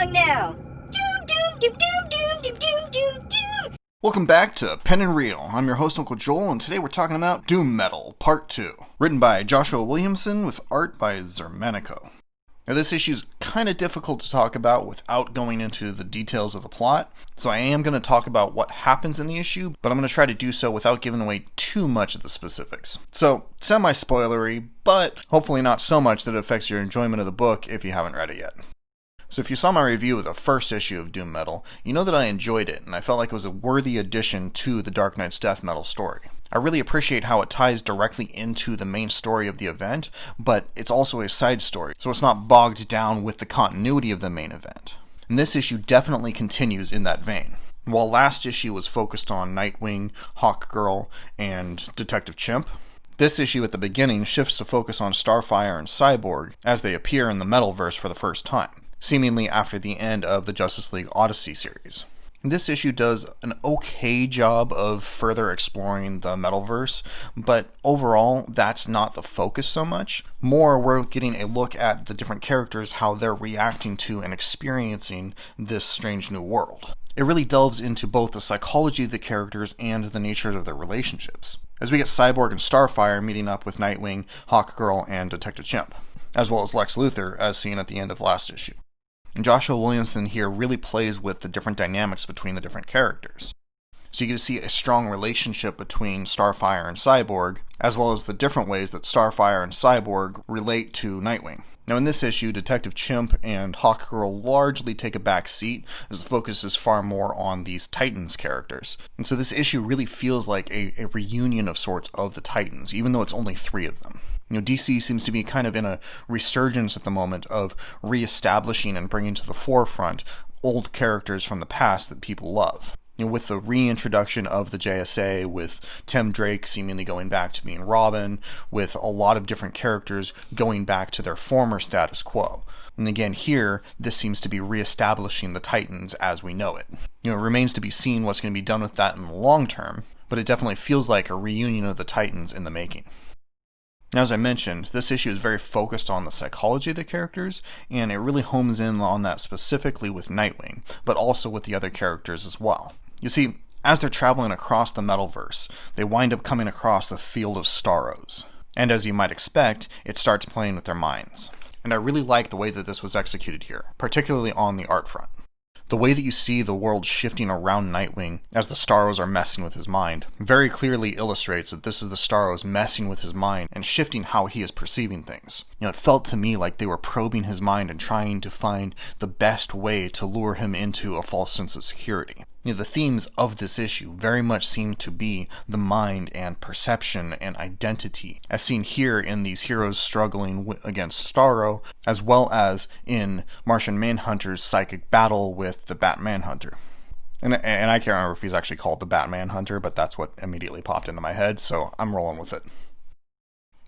song now. Doom, doom, doom, doom, doom, doom, doom, doom, doom. Welcome back to Pen and Reel. I'm your host, Uncle Joel, and today we're talking about Doom Metal, Part 2. Written by Joshua Williamson with art by Xermanico. Now, this issue is kind of difficult to talk about without going into the details of the plot, so I am going to talk about what happens in the issue, but I'm going to try to do so without giving away too much of the specifics. So, semi-spoilery, but hopefully not so much that it affects your enjoyment of the book if you haven't read it yet. So if you saw my review of the first issue of Doom Metal, you know that I enjoyed it, and I felt like it was a worthy addition to the Dark Nights Death Metal story. I really appreciate how it ties directly into the main story of the event, but it's also a side story, so it's not bogged down with the continuity of the main event. And this issue definitely continues in that vein. While last issue was focused on Nightwing, Hawkgirl, and Detective Chimp, this issue at the beginning shifts to focus on Starfire and Cyborg as they appear in the Metalverse for the first time, seemingly after the end of the Justice League Odyssey series. This issue does an okay job of further exploring the Metalverse, but overall, that's not the focus so much. More, we're getting a look at the different characters, how they're reacting to and experiencing this strange new world. It really delves into both the psychology of the characters and the nature of their relationships, as we get Cyborg and Starfire meeting up with Nightwing, Hawkgirl, and Detective Chimp, as well as Lex Luthor, as seen at the end of last issue. And Joshua Williamson here really plays with the different dynamics between the different characters. So you get to see a strong relationship between Starfire and Cyborg, as well as the different ways that Starfire and Cyborg relate to Nightwing. Now in this issue, Detective Chimp and Hawkgirl largely take a back seat, as the focus is far more on these Titans characters. And so this issue really feels like a reunion of sorts of the Titans, even though it's only 3 of them. You know, DC seems to be kind of in a resurgence at the moment of reestablishing and bringing to the forefront old characters from the past that people love. You know, with the reintroduction of the JSA, with Tim Drake seemingly going back to being Robin, with a lot of different characters going back to their former status quo. And again, here, this seems to be reestablishing the Titans as we know it. You know, it remains to be seen what's going to be done with that in the long term, but it definitely feels like a reunion of the Titans in the making. Now, as I mentioned, this issue is very focused on the psychology of the characters, and it really homes in on that specifically with Nightwing, but also with the other characters as well. You see, as they're traveling across the Metalverse, they wind up coming across the field of Starros. And as you might expect, it starts playing with their minds. And I really like the way that this was executed here, particularly on the art front. The way that you see the world shifting around Nightwing as the Starros are messing with his mind very clearly illustrates that this is the Starros messing with his mind and shifting how he is perceiving things. You know, it felt to me like they were probing his mind and trying to find the best way to lure him into a false sense of security. You know, the themes of this issue very much seem to be the mind and perception and identity, as seen here in these heroes struggling against Starro, as well as in Martian Manhunter's psychic battle with the Batman Hunter. And I can't remember if he's actually called the Batman Hunter, but that's what immediately popped into my head, so I'm rolling with it.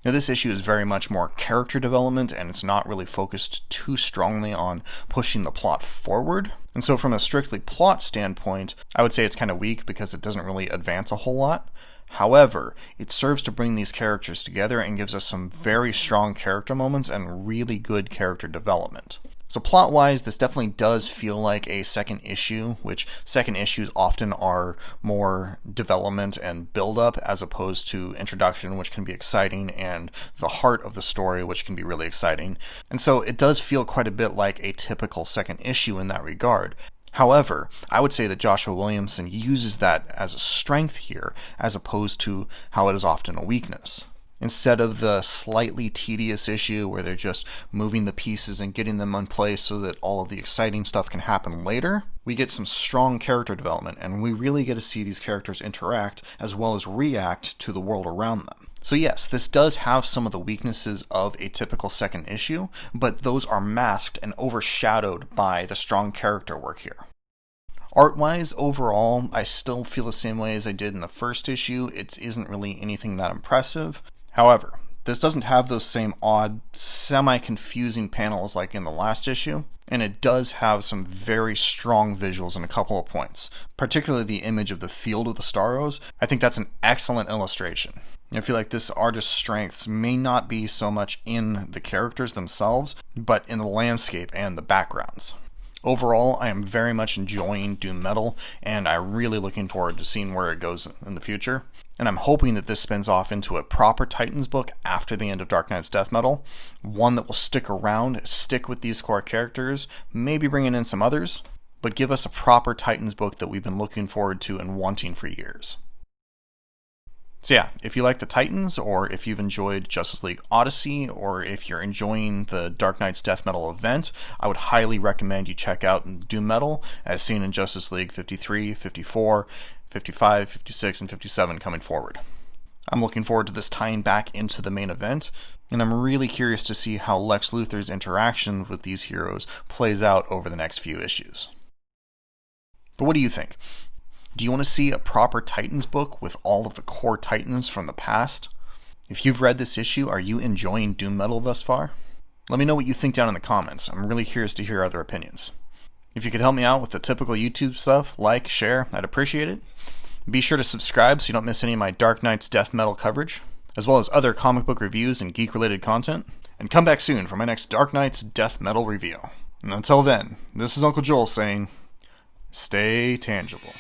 Now, this issue is very much more character development, and it's not really focused too strongly on pushing the plot forward. And so from a strictly plot standpoint, I would say it's kind of weak because it doesn't really advance a whole lot. However, it serves to bring these characters together and gives us some very strong character moments and really good character development. So plot-wise, this definitely does feel like a second issue, which second issues often are more development and build-up as opposed to introduction, which can be exciting, and the heart of the story, which can be really exciting. And so it does feel quite a bit like a typical second issue in that regard. However, I would say that Joshua Williamson uses that as a strength here, as opposed to how it is often a weakness. Instead of the slightly tedious issue where they're just moving the pieces and getting them in place so that all of the exciting stuff can happen later, we get some strong character development, and we really get to see these characters interact as well as react to the world around them. So yes, this does have some of the weaknesses of a typical second issue, but those are masked and overshadowed by the strong character work here. Art-wise, overall, I still feel the same way as I did in the first issue. It isn't really anything that impressive. However, this doesn't have those same odd, semi-confusing panels like in the last issue, and it does have some very strong visuals in a couple of points, particularly the image of the field of the Starros. I think that's an excellent illustration. I feel like this artist's strengths may not be so much in the characters themselves, but in the landscape and the backgrounds. Overall, I am very much enjoying Doom Metal, and I'm really looking forward to seeing where it goes in the future. And I'm hoping that this spins off into a proper Titans book after the end of Dark Knight's Death Metal, one that will stick around, stick with these core characters, maybe bringing in some others, but give us a proper Titans book that we've been looking forward to and wanting for years. So yeah, if you like the Titans, or if you've enjoyed Justice League Odyssey, or if you're enjoying the Dark Knight's Death Metal event, I would highly recommend you check out Doom Metal, as seen in Justice League 53, 54, 55, 56, and 57 coming forward. I'm looking forward to this tying back into the main event, and I'm really curious to see how Lex Luthor's interaction with these heroes plays out over the next few issues. But what do you think? Do you want to see a proper Titans book with all of the core Titans from the past? If you've read this issue, are you enjoying Doom Metal thus far? Let me know what you think down in the comments. I'm really curious to hear other opinions. If you could help me out with the typical YouTube stuff, like, share, I'd appreciate it. Be sure to subscribe so you don't miss any of my Dark Knight's Death Metal coverage, as well as other comic book reviews and geek-related content. And come back soon for my next Dark Knight's Death Metal review. And until then, this is Uncle Joel saying, stay tangible.